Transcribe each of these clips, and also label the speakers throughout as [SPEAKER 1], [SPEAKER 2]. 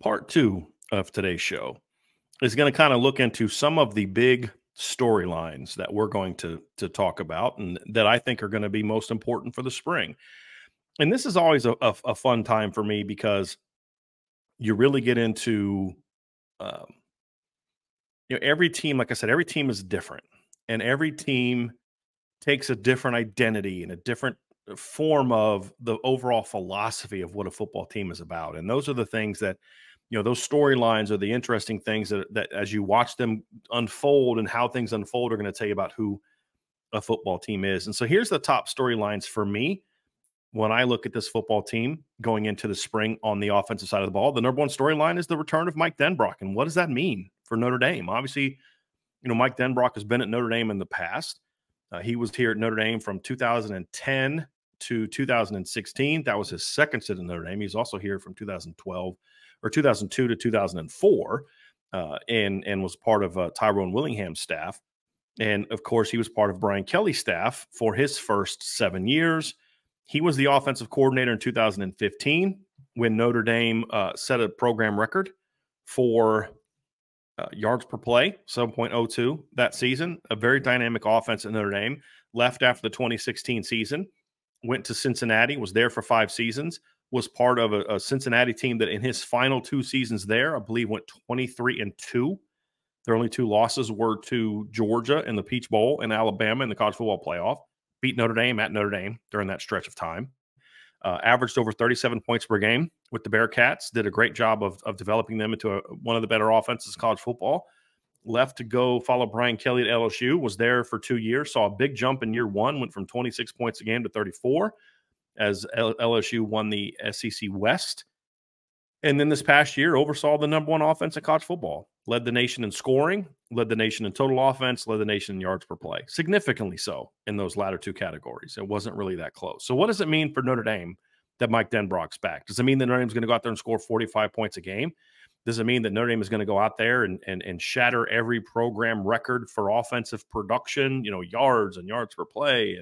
[SPEAKER 1] Part two of today's show is going to kind of look into some of the big storylines that we're going to talk about and that I think are going to be most important for the spring. And this is always a fun time for me because you really get into um, every team. Like I said, every team is different, and every team takes a different identity and a different form of the overall philosophy of what a football team is about. And those are the things that, those storylines are the interesting things that as you watch them unfold and how things unfold are going to tell you about who a football team is. And so here's the top storylines for me when I look at this football team going into the spring on the offensive side of the ball. The number one storyline is the return of Mike Denbrock. And what does that mean for Notre Dame? Obviously, Mike Denbrock has been at Notre Dame in the past. He was here at Notre Dame from 2010 to 2016. That was his second stint at Notre Dame. He's also here from 2012 or 2002 to 2004 and was part of Tyrone Willingham's staff. And, of course, he was part of Brian Kelly's staff for his first 7 years. He was the offensive coordinator in 2015 when Notre Dame set a program record for yards per play, 7.02 that season. A very dynamic offense at Notre Dame. Left after the 2016 season, went to Cincinnati, was there for 5 seasons, was part of a Cincinnati team that in his final 2 seasons there, I believe went 23-2. Their only 2 losses were to Georgia in the Peach Bowl and Alabama in the college football playoff. Beat Notre Dame at Notre Dame during that stretch of time. Averaged over 37 points per game with the Bearcats. Did a great job of developing them into one of the better offenses in college football. Left to go follow Brian Kelly at LSU. Was there for 2 years. Saw a big jump in year 1. Went from 26 points a game to 34 as LSU won the SEC West. And then this past year oversaw the number 1 offense in college football. Led the nation in scoring, led the nation in total offense, led the nation in yards per play. Significantly so in those latter 2 categories. It wasn't really that close. So what does it mean for Notre Dame that Mike Denbrock's back? Does it mean that Notre Dame's going to go out there and score 45 points a game? Does it mean that Notre Dame is going to go out there and shatter every program record for offensive production, yards and yards per play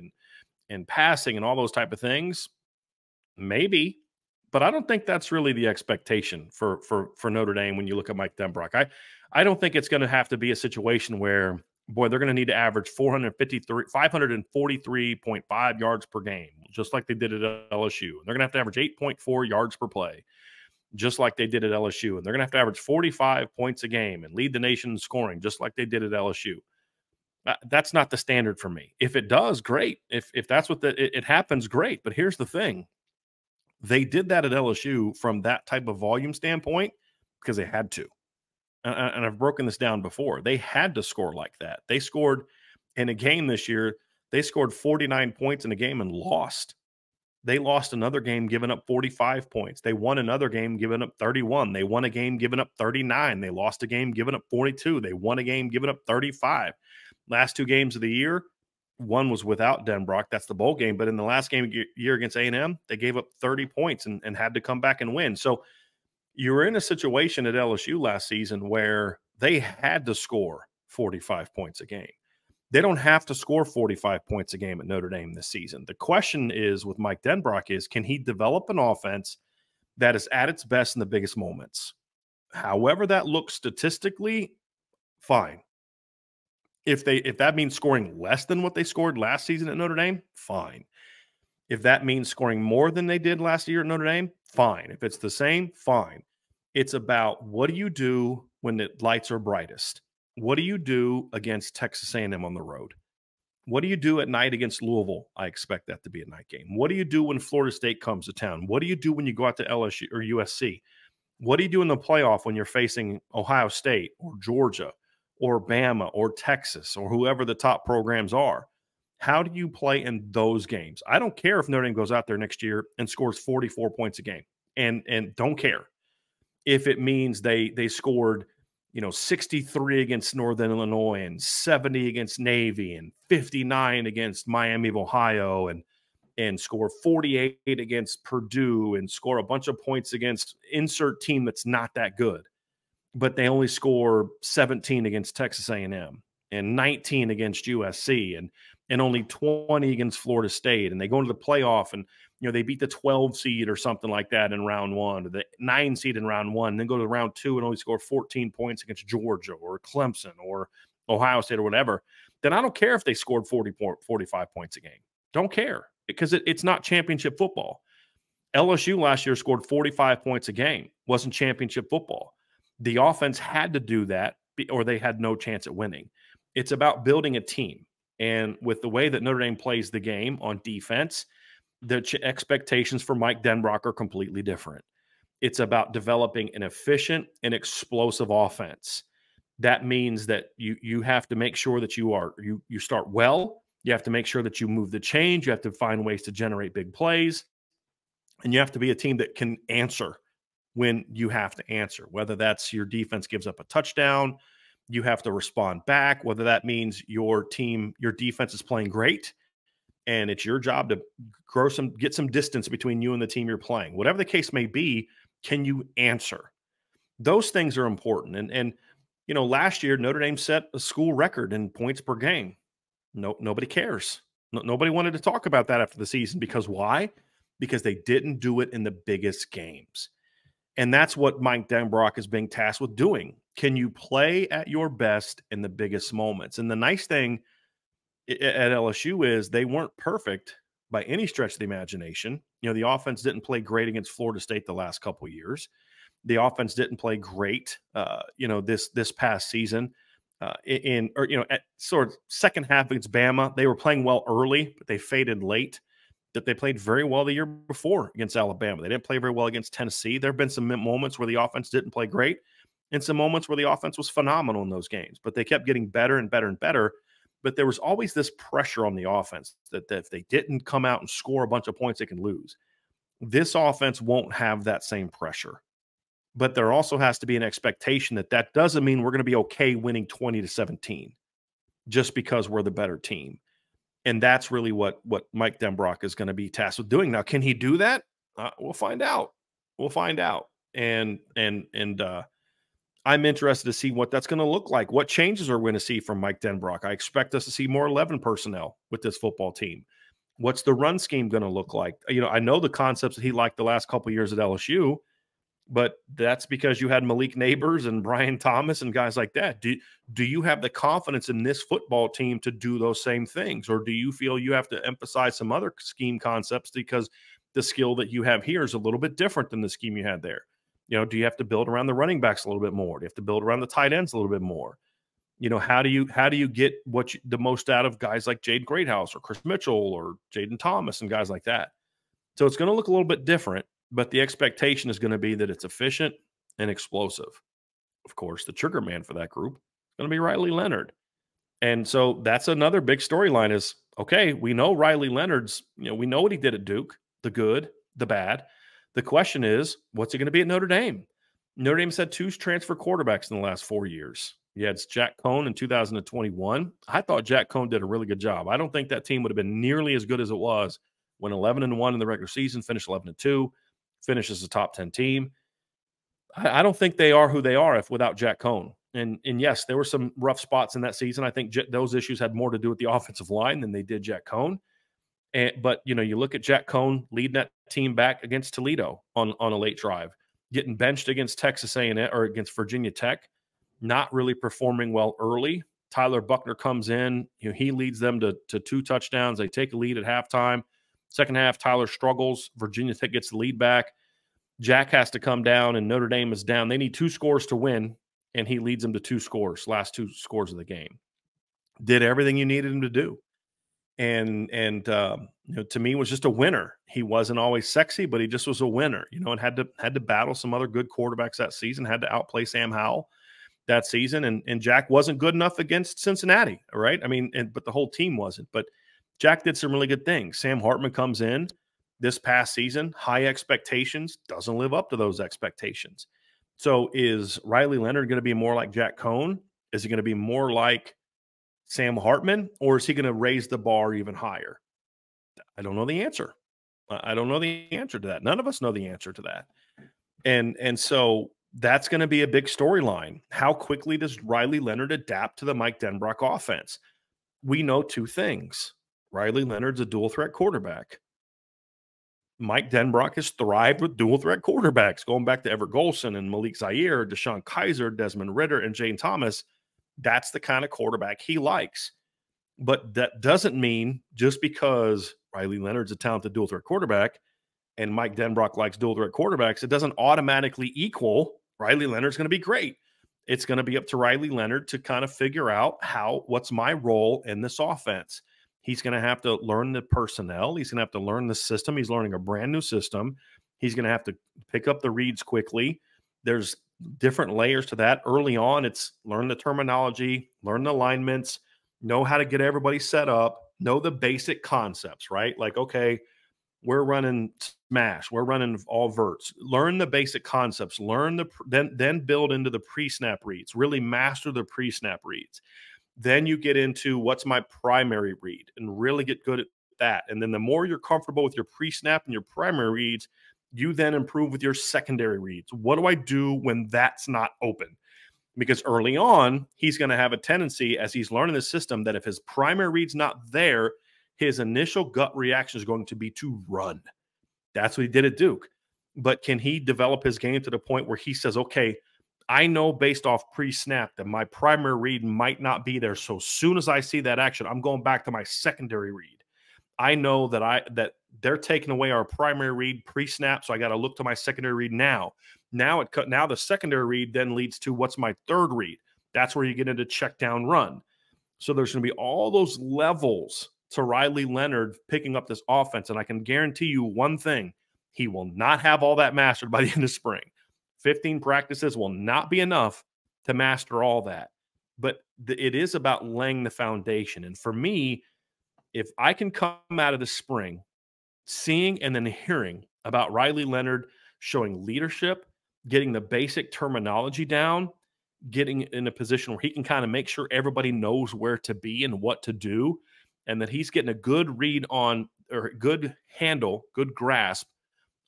[SPEAKER 1] and passing and all those type of things? Maybe. But I don't think that's really the expectation for Notre Dame when you look at Mike Denbrock. I don't think it's going to have to be a situation where, boy, they're going to need to average 543.5 yards per game, just like they did at LSU. And they're going to have to average 8.4 yards per play, just like they did at LSU. And they're going to have to average 45 points a game and lead the nation in scoring, just like they did at LSU. That's not the standard for me. If it does, great. If that's what it happens, great. But here's the thing. They did that at LSU from that type of volume standpoint because they had to. And I've broken this down before. They had to score like that. They scored in a game this year. They scored 49 points in a game and lost. They lost another game giving up 45 points. They won another game giving up 31. They won a game giving up 39. They lost a game giving up 42. They won a game giving up 35. Last 2 games of the year, one was without Denbrock. That's the bowl game. But in the last game year against A&M, they gave up 30 points and had to come back and win. So you were in a situation at LSU last season where they had to score 45 points a game. They don't have to score 45 points a game at Notre Dame this season. The question is with Mike Denbrock is, can he develop an offense that is at its best in the biggest moments? However that looks statistically, fine. If that means scoring less than what they scored last season at Notre Dame, fine. If that means scoring more than they did last year at Notre Dame, fine. If it's the same, fine. It's about what do you do when the lights are brightest? What do you do against Texas A&M on the road? What do you do at night against Louisville? I expect that to be a night game. What do you do when Florida State comes to town? What do you do when you go out to LSU or USC? What do you do in the playoff when you're facing Ohio State or Georgia or Bama or Texas or whoever the top programs are? How do you play in those games? I don't care if Notre Dame goes out there next year and scores 44 points a game, and don't care if it means they scored 63 against Northern Illinois and 70 against Navy and 59 against Miami of Ohio and score 48 against Purdue and score a bunch of points against insert team that's not that good, but they only score 17 against Texas A&M and 19 against USC and only 20 against Florida State, and they go into the playoff and they beat the 12 seed or something like that in round 1, or the 9 seed in round 1, then go to round 2 and only score 14 points against Georgia or Clemson or Ohio State or whatever, then I don't care if they scored 45 points a game. Don't care, because it's not championship football. LSU last year scored 45 points a game. Wasn't championship football. The offense had to do that or they had no chance at winning. It's about building a team. And with the way that Notre Dame plays the game on defense, the expectations for Mike Denbrock are completely different. It's about developing an efficient and explosive offense. That means that you have to make sure that you start well. You have to make sure that you move the chains. You have to find ways to generate big plays. And you have to be a team that can answer when you have to answer, whether that's your defense gives up a touchdown, you have to respond back, whether that means your defense is playing great and it's your job to get some distance between you and the team you're playing. Whatever the case may be, can you answer? Those things are important. And last year Notre Dame set a school record in points per game. Nobody cares. Nobody wanted to talk about that after the season, because why? Because they didn't do it in the biggest games. And that's what Mike Denbrock is being tasked with doing. Can you play at your best in the biggest moments? And the nice thing at LSU is they weren't perfect by any stretch of the imagination. The offense didn't play great against Florida State the last couple of years. The offense didn't play great, this past season. At sort of second half against Bama, they were playing well early, but they faded late. That they played very well the year before against Alabama. They didn't play very well against Tennessee. There have been some moments where the offense didn't play great and some moments where the offense was phenomenal in those games, but they kept getting better and better and better. But there was always this pressure on the offense that if they didn't come out and score a bunch of points, they can lose. This offense won't have that same pressure, but there also has to be an expectation that doesn't mean we're going to be okay winning 20-17 just because we're the better team. And that's really what Mike Denbrock is going to be tasked with doing. Now, can he do that? We'll find out. We'll find out. And I'm interested to see what that's going to look like. What changes are we going to see from Mike Denbrock? I expect us to see more 11 personnel with this football team. What's the run scheme going to look like? I know the concepts that he liked the last couple of years at LSU, but that's because you had Malik Neighbors and Brian Thomas and guys like that. Do you have the confidence in this football team to do those same things? Or do you feel you have to emphasize some other scheme concepts because the skill that you have here is a little bit different than the scheme you had there? Do you have to build around the running backs a little bit more? Do you have to build around the tight ends a little bit more? How do you get the most out of guys like Jade Greathouse or Chris Mitchell or Jaden Thomas and guys like that? So it's going to look a little bit different. But the expectation is going to be that it's efficient and explosive. Of course, the trigger man for that group is going to be Riley Leonard. And so that's another big storyline is, okay, we know Riley Leonard's, we know what he did at Duke, the good, the bad. The question is, what's he going to be at Notre Dame? Notre Dame's had 2 transfer quarterbacks in the last 4 years. You had Jack Cohn in 2021. I thought Jack Cohn did a really good job. I don't think that team would have been nearly as good as it was when 11-1 in the regular season, finished 11-2. Finishes a top 10 team. I don't think they are who they are without Jack Cohn. And yes, there were some rough spots in that season. I think those issues had more to do with the offensive line than they did Jack Cohn. But you look at Jack Cohn leading that team back against Toledo on a late drive, getting benched against Texas A&M or against Virginia Tech, not really performing well early. Tyler Buckner comes in. He leads them to 2 touchdowns. They take a lead at halftime. Second half, Tyler struggles. Virginia Tech gets the lead back. Jack has to come down, and Notre Dame is down. They need 2 scores to win, and he leads them to 2 scores, last 2 scores of the game. Did everything you needed him to do. And to me, was just a winner. He wasn't always sexy, but he just was a winner, and had to battle some other good quarterbacks that season, had to outplay Sam Howell that season. And Jack wasn't good enough against Cincinnati, right? But the whole team wasn't. But Jack did some really good things. Sam Hartman comes in this past season, high expectations, doesn't live up to those expectations. So is Riley Leonard going to be more like Jack Cohn? Is he going to be more like Sam Hartman? Or is he going to raise the bar even higher? I don't know the answer. I don't know the answer to that. None of us know the answer to that. And so that's going to be a big storyline. How quickly does Riley Leonard adapt to the Mike Denbrock offense? We know 2 things. Riley Leonard's a dual threat quarterback. Mike Denbrock has thrived with dual threat quarterbacks, going back to Everett Golson and Malik Zaire, Deshaun Kaiser, Desmond Ritter, and Jane Thomas. That's the kind of quarterback he likes. But that doesn't mean just because Riley Leonard's a talented dual threat quarterback and Mike Denbrock likes dual threat quarterbacks, it doesn't automatically equal Riley Leonard's going to be great. It's going to be up to Riley Leonard to kind of figure out what's my role in this offense. He's going to have to learn the personnel. He's going to have to learn the system. He's learning a brand new system. He's going to have to pick up the reads quickly. There's different layers to that. Early on, it's learn the terminology, learn the alignments, know how to get everybody set up, know the basic concepts, right? Like, okay, we're running smash, we're running all verts. Learn the basic concepts, then build into the pre-snap reads, really master the pre-snap reads. Then you get into what's my primary read and really get good at that. And then the more you're comfortable with your pre-snap and your primary reads, you then improve with your secondary reads. What do I do when that's not open? Because early on, he's going to have a tendency as he's learning the system that if his primary read's not there, his initial gut reaction is going to be to run. That's what he did at Duke. But can he develop his game to the point where he says, okay, I know based off pre-snap that my primary read might not be there. So as soon as I see that action, I'm going back to my secondary read. I know that they're taking away our primary read pre-snap, so I got to look to my secondary read now. Now the secondary read then leads to what's my third read. That's where you get into check down run. So there's going to be all those levels to Riley Leonard picking up this offense, and I can guarantee you one thing: he will not have all that mastered by the end of spring. 15 practices will not be enough to master all that. But it is about laying the foundation. And for me, if I can come out of the spring seeing and then hearing about Riley Leonard showing leadership, getting the basic terminology down, getting in a position where he can kind of make sure everybody knows where to be and what to do, and that he's getting a good read on or good handle, good grasp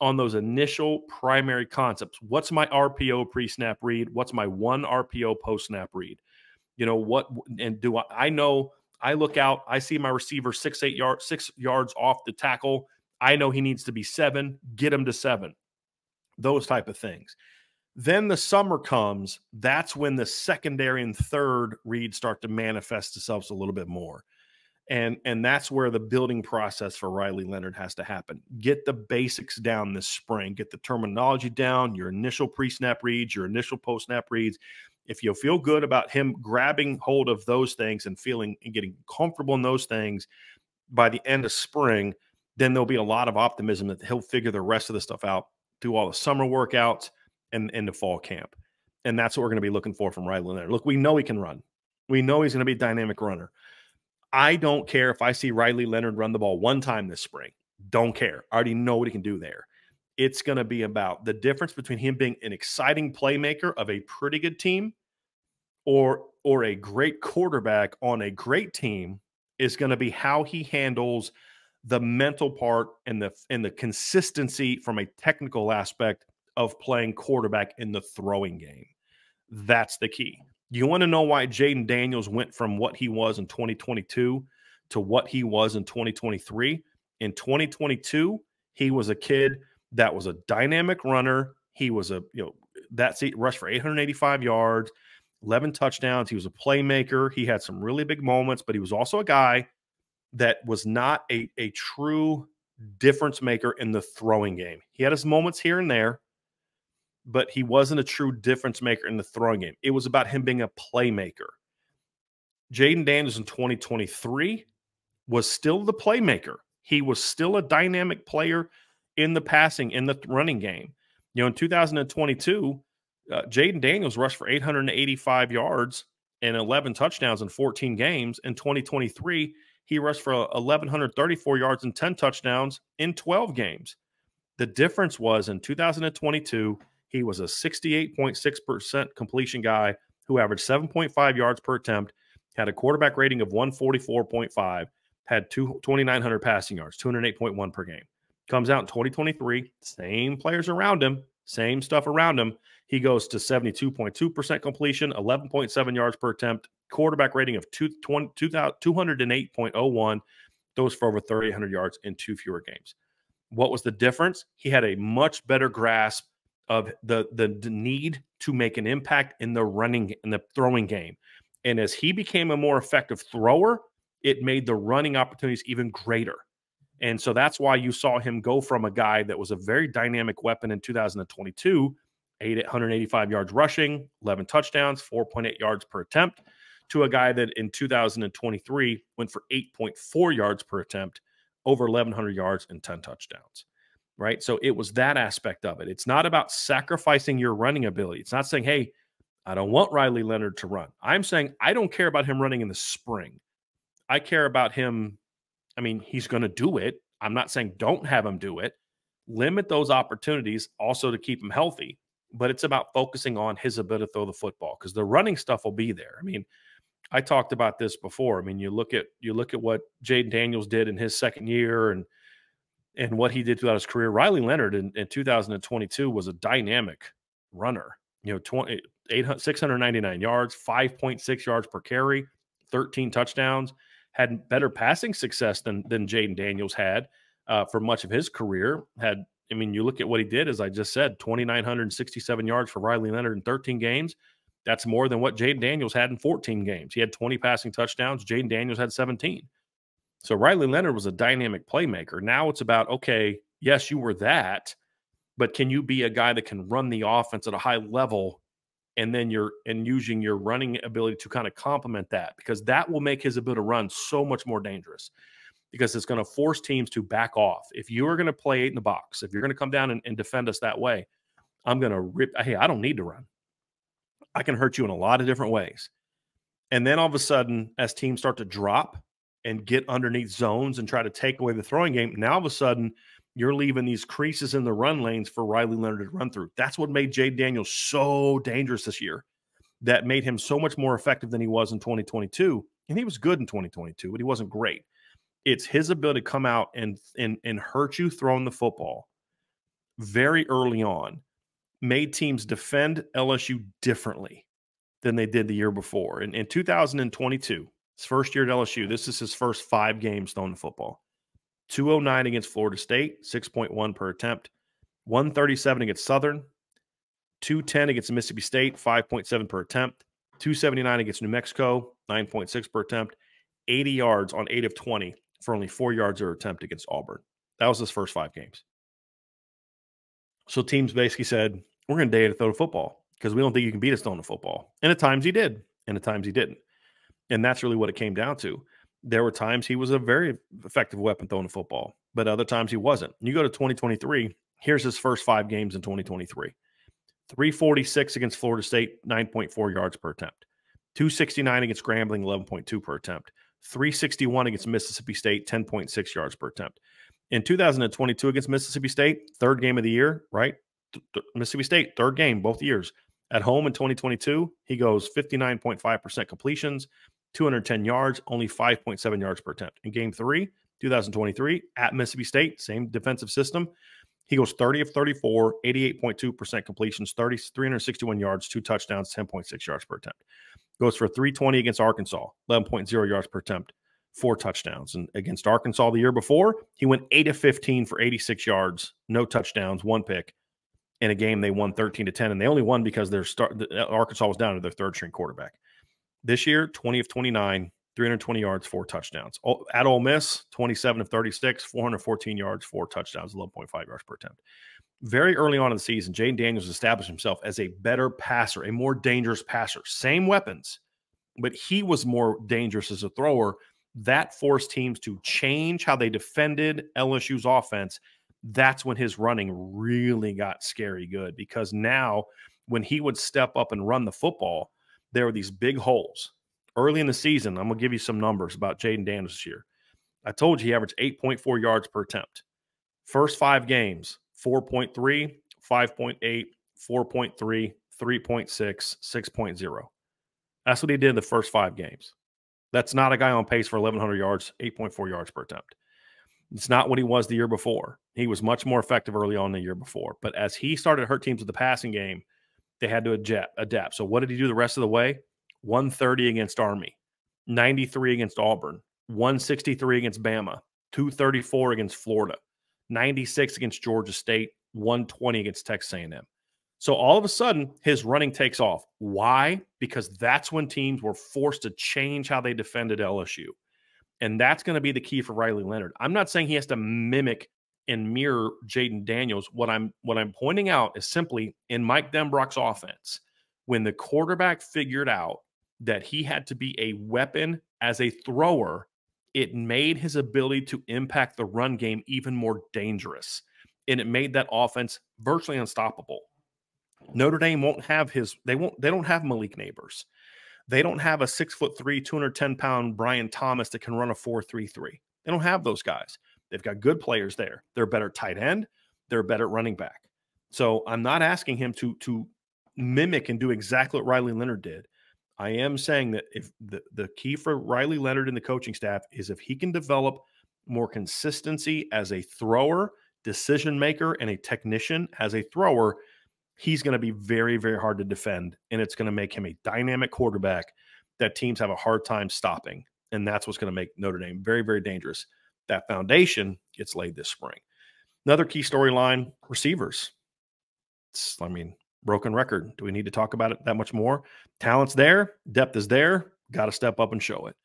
[SPEAKER 1] on those initial primary concepts. What's my RPO pre-snap read? What's my one RPO post-snap read? You know what? And do I know? I look out, I see my receiver 6 yards off the tackle. I know he needs to be 7. Get him to 7. Those type of things. Then the summer comes. That's when the secondary and third reads start to manifest themselves a little bit more. And that's where the building process for Riley Leonard has to happen. Get the basics down this spring. Get the terminology down, your initial pre-snap reads, your initial post-snap reads. If you feel good about him grabbing hold of those things and feeling and getting comfortable in those things by the end of spring, then there'll be a lot of optimism that he'll figure the rest of the stuff out through all the summer workouts and the fall camp. And that's what we're going to be looking for from Riley Leonard. Look, we know he can run. We know he's going to be a dynamic runner. I don't care if I see Riley Leonard run the ball one time this spring. Don't care. I already know what he can do there. It's going to be about the difference between him being an exciting playmaker of a pretty good team or a great quarterback on a great team is going to be how he handles the mental part and the consistency from a technical aspect of playing quarterback in the throwing game. That's the key. You want to know why Jaden Daniels went from what he was in 2022 to what he was in 2023? In 2022, he was a kid that was a dynamic runner. He was that's it, rushed for 885 yards, 11 touchdowns. He was a playmaker. He had some really big moments, but he was also a guy that was not a true difference maker in the throwing game. He had his moments here and there, but he wasn't a true difference maker in the throwing game. It was about him being a playmaker. Jaden Daniels in 2023 was still the playmaker. He was still a dynamic player in the passing, in the running game. You know, in 2022, Jaden Daniels rushed for 885 yards and 11 touchdowns in 14 games. In 2023, he rushed for 1,134 yards and 10 touchdowns in 12 games. The difference was in 2022, he was a 68.6% completion guy who averaged 7.5 yards per attempt, had a quarterback rating of 144.5, had 2,900 passing yards, 208.1 per game. Comes out in 2023, same players around him, same stuff around him. He goes to 72.2% completion, 11.7 yards per attempt, quarterback rating of 208.01, those for over 3,800 yards in 2 fewer games. What was the difference? He had a much better grasp of the need to make an impact in the throwing game. And as he became a more effective thrower, it made the running opportunities even greater. And so that's why you saw him go from a guy that was a very dynamic weapon in 2022, 185 yards rushing, 11 touchdowns, 4.8 yards per attempt, to a guy that in 2023 went for 8.4 yards per attempt, over 1,100 yards and 10 touchdowns. Right. So it was that aspect of it. It's not about sacrificing your running ability. It's not saying, hey, I don't want Riley Leonard to run. I'm saying I don't care about him running in the spring. I care about him. I mean, he's going to do it. I'm not saying don't have him do it. Limit those opportunities also to keep him healthy. But it's about focusing on his ability to throw the football, because the running stuff will be there. I mean, I talked about this before. I mean, you look at what Jaden Daniels did in his second year and what he did throughout his career. Riley Leonard in 2022 was a dynamic runner. 699 yards, 5.6 yards per carry, 13 touchdowns, had better passing success than Jaden Daniels had for much of his career. You look at what he did, as I just said, 2,967 yards for Riley Leonard in 13 games. That's more than what Jaden Daniels had in 14 games. He had 20 passing touchdowns. Jaden Daniels had 17. So Riley Leonard was a dynamic playmaker. Now it's about, okay, yes, you were that, but can you be a guy that can run the offense at a high level, and then using your running ability to kind of complement that, because that will make his ability to run so much more dangerous, because it's going to force teams to back off. If you are going to play 8 in the box, if you're going to come down and defend us that way, I'm going to rip. Hey, I don't need to run. I can hurt you in a lot of different ways. And then all of a sudden, as teams start to drop and get underneath zones and try to take away the throwing game, now all of a sudden you're leaving these creases in the run lanes for Riley Leonard to run through. That's what made Jaden Daniels so dangerous this year. That made him so much more effective than he was in 2022. And he was good in 2022, but he wasn't great. It's his ability to come out and hurt you throwing the football very early on, made teams defend LSU differently than they did the year before. In 2022, his first year at LSU, this is his first 5 games throwing the football. 209 against Florida State, 6.1 per attempt. 137 against Southern. 210 against Mississippi State, 5.7 per attempt. 279 against New Mexico, 9.6 per attempt. 80 yards on 8 of 20 for only 4 yards per attempt against Auburn. That was his first 5 games. So teams basically said, we're going to dare you to throw the football because we don't think you can beat us throwing the football. And at times he did, and at times he didn't. And that's really what it came down to. There were times he was a very effective weapon throwing the football, but other times he wasn't. You go to 2023, here's his first 5 games in 2023. 346 against Florida State, 9.4 yards per attempt. 269 against Grambling, 11.2 per attempt. 361 against Mississippi State, 10.6 yards per attempt. In 2022 against Mississippi State, 3rd game of the year, right? Mississippi State, 3rd game, both years. At home in 2022, he goes 59.5% completions, 210 yards, only 5.7 yards per attempt. In game 3, 2023, at Mississippi State, same defensive system, he goes 30 of 34, 88.2% completions, 361 yards, 2 touchdowns, 10.6 yards per attempt. Goes for 320 against Arkansas, 11.0 yards per attempt, 4 touchdowns. And against Arkansas the year before, he went 8 of 15 for 86 yards, no touchdowns, 1 pick. In a game, they won 13-10, and they only won because Arkansas was down to their 3rd-string quarterback. This year, 20 of 29, 320 yards, 4 touchdowns. At Ole Miss, 27 of 36, 414 yards, 4 touchdowns, 11.5 yards per attempt. Very early on in the season, Jaden Daniels established himself as a better passer, a more dangerous passer. Same weapons, but he was more dangerous as a thrower. That forced teams to change how they defended LSU's offense. That's when his running really got scary good, because now when he would step up and run the football, there were these big holes. Early in the season, I'm going to give you some numbers about Jaden Daniels this year. I told you he averaged 8.4 yards per attempt. First 5 games, 4.3, 5.8, 4.3, 3.6, 6.0. That's what he did in the first 5 games. That's not a guy on pace for 1,100 yards, 8.4 yards per attempt. It's not what he was the year before. He was much more effective early on the year before. But as he started to hurt teams with the passing game, they had to adapt. So what did he do the rest of the way? 130 against Army, 93 against Auburn, 163 against Bama, 234 against Florida, 96 against Georgia State, 120 against Texas A&M. So all of a sudden, his running takes off. Why? Because that's when teams were forced to change how they defended LSU. And that's going to be the key for Riley Leonard. I'm not saying he has to mimic and mirror Jaden Daniels. What I'm pointing out is simply in Mike Denbrock's offense, when the quarterback figured out that he had to be a weapon as a thrower, it made his ability to impact the run game even more dangerous. And it made that offense virtually unstoppable. Notre Dame won't have they don't have Malik Neighbors. They don't have a 6'3", 210-pound Brian Thomas that can run a 4.33. They don't have those guys. They've got good players there. They're better tight end. They're better running back. So I'm not asking him to mimic and do exactly what Riley Leonard did. I am saying that if the key for Riley Leonard and the coaching staff is if he can develop more consistency as a thrower, decision maker, and a technician as a thrower, he's going to be very, very hard to defend, and it's going to make him a dynamic quarterback that teams have a hard time stopping, and that's what's going to make Notre Dame very, very dangerous. That foundation gets laid this spring. Another key storyline, receivers. Broken record. Do we need to talk about it that much more? Talent's there. Depth is there. Got to step up and show it.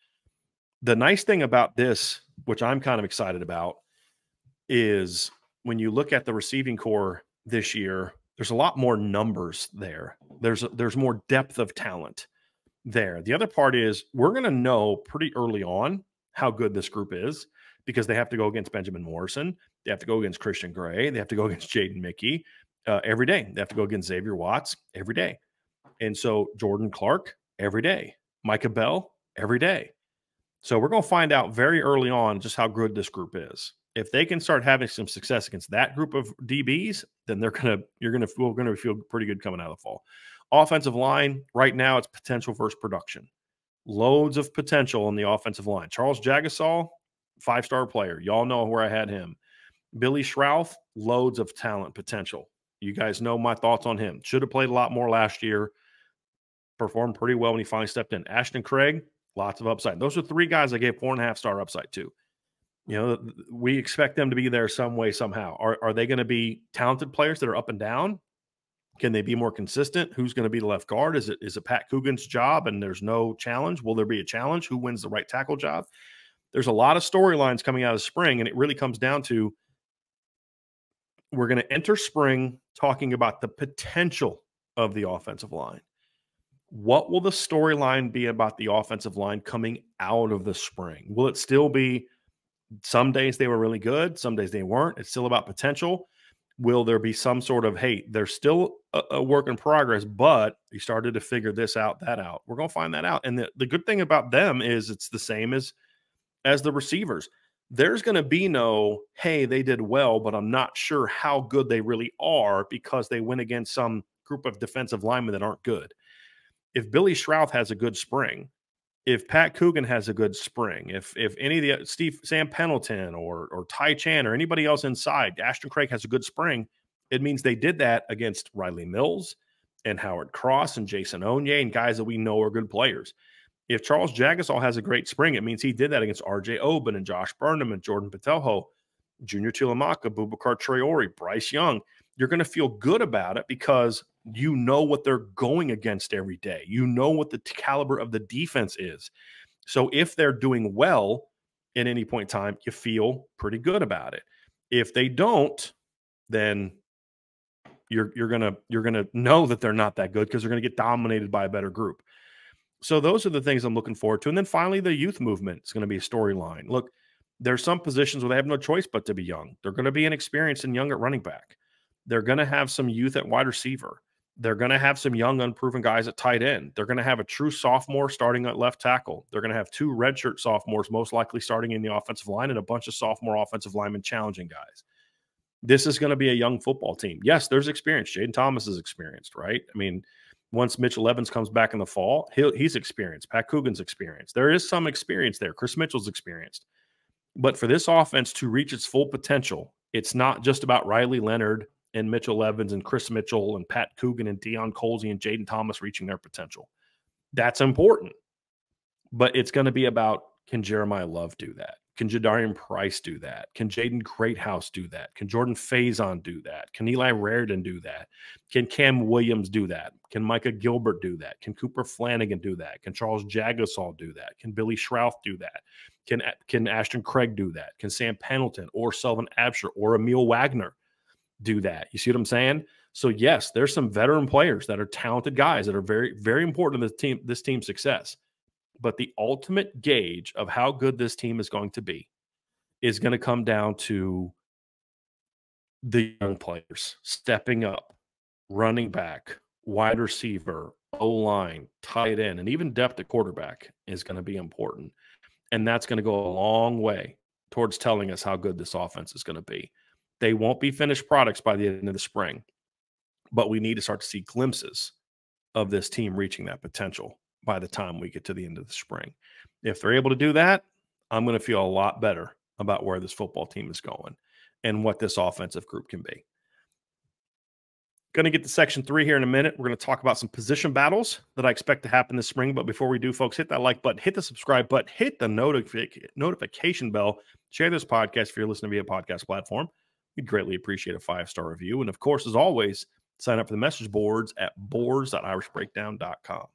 [SPEAKER 1] The nice thing about this, which I'm kind of excited about, is when you look at the receiving core this year, there's a lot more numbers there. There's more depth of talent there. The other part is we're going to know pretty early on how good this group is because they have to go against Benjamin Morrison. They have to go against Christian Gray. They have to go against Jaden Mickey every day. They have to go against Xavier Watts every day. And so Jordan Clark every day. Micah Bell every day. So we're going to find out very early on just how good this group is. If they can start having some success against that group of DBs, then we're going to feel pretty good coming out of the fall. Offensive line, right now, it's potential versus production. Loads of potential on the offensive line. Charles Jagasaw, 5-star player. Y'all know where I had him. Billy Schrauth, loads of talent potential. You guys know my thoughts on him. Should have played a lot more last year. Performed pretty well when he finally stepped in. Ashton Craig, lots of upside. Those are 3 guys I gave 4.5-star upside to. You know, we expect them to be there some way, somehow. Are they going to be talented players that are up and down? Can they be more consistent? Who's going to be the left guard? Is it Pat Coogan's job and there's no challenge? Will there be a challenge? Who wins the right tackle job? There's a lot of storylines coming out of spring, and it really comes down to we're going to enter spring talking about the potential of the offensive line. What will the storyline be about the offensive line coming out of the spring? Will it still be some days they were really good, some days they weren't? It's still about potential. Will there be some sort of, hey, there's still a work in progress, but you started to figure this out, that out? We're going to find that out. And the good thing about them is it's the same as the receivers. There's going to be no, hey, they did well, but I'm not sure how good they really are because they went against some group of defensive linemen that aren't good. If Billy Schrauth has a good spring, if Pat Coogan has a good spring, if any of the Sam Pendleton or Ty Chan or anybody else inside, Ashton Craig has a good spring, it means they did that against Riley Mills and Howard Cross and Jason Onye and guys that we know are good players. If Charles Jagasaw has a great spring, it means he did that against R.J. Oben and Josh Burnham and Jordan Patelho, Junior Tuilamaka, Boubacar Traore, Bryce Young. You're going to feel good about it because you know what they're going against every day. You know what the caliber of the defense is. So if they're doing well at any point in time, you feel pretty good about it. If they don't, then you're gonna know that they're not that good because they're going to get dominated by a better group. So those are the things I'm looking forward to. And then finally, the youth movement is going to be a storyline. Look, there's some positions where they have no choice but to be young. They're going to be inexperienced and young at running back. They're going to have some youth at wide receiver. They're going to have some young, unproven guys at tight end. They're going to have a true sophomore starting at left tackle. They're going to have 2 redshirt sophomores most likely starting in the offensive line and a bunch of sophomore offensive linemen challenging guys. This is going to be a young football team. Yes, there's experience. Jaden Thomas is experienced, right? I mean, once Mitchell Evans comes back in the fall, he's experienced. Pat Coogan's experienced. There is some experience there. Chris Mitchell's experienced. But for this offense to reach its full potential, it's not just about Riley Leonard and Mitchell Evans and Chris Mitchell and Pat Coogan and Deion Colsey and Jaden Thomas reaching their potential. That's important. But it's going to be about, can Jeremiah Love do that? Can Jadarian Price do that? Can Jaden Greathouse do that? Can Jordan Faison do that? Can Eli Raridan do that? Can Cam Williams do that? Can Micah Gilbert do that? Can Cooper Flanagan do that? Can Charles Jagusah do that? Can Billy Schrouth do that? Can Ashton Craig do that? Can Sam Pendleton or Sullivan Absher or Emil Wagner do that? You see what I'm saying? So yes, there's some veteran players that are talented guys that are very, very important to this team's success. But the ultimate gauge of how good this team is going to be is going to come down to the young players stepping up, running back, wide receiver, O-line, tight end, and even depth at quarterback is going to be important. And that's going to go a long way towards telling us how good this offense is going to be. They won't be finished products by the end of the spring, but we need to start to see glimpses of this team reaching that potential by the time we get to the end of the spring. If they're able to do that, I'm going to feel a lot better about where this football team is going and what this offensive group can be. Going to get to section 3 here in a minute. We're going to talk about some position battles that I expect to happen this spring. But before we do, folks, hit that like button, hit the subscribe button, hit the notification bell, share this podcast if you're listening via podcast platform. We'd greatly appreciate a 5-star review. And of course, as always, sign up for the message boards at boards.irishbreakdown.com.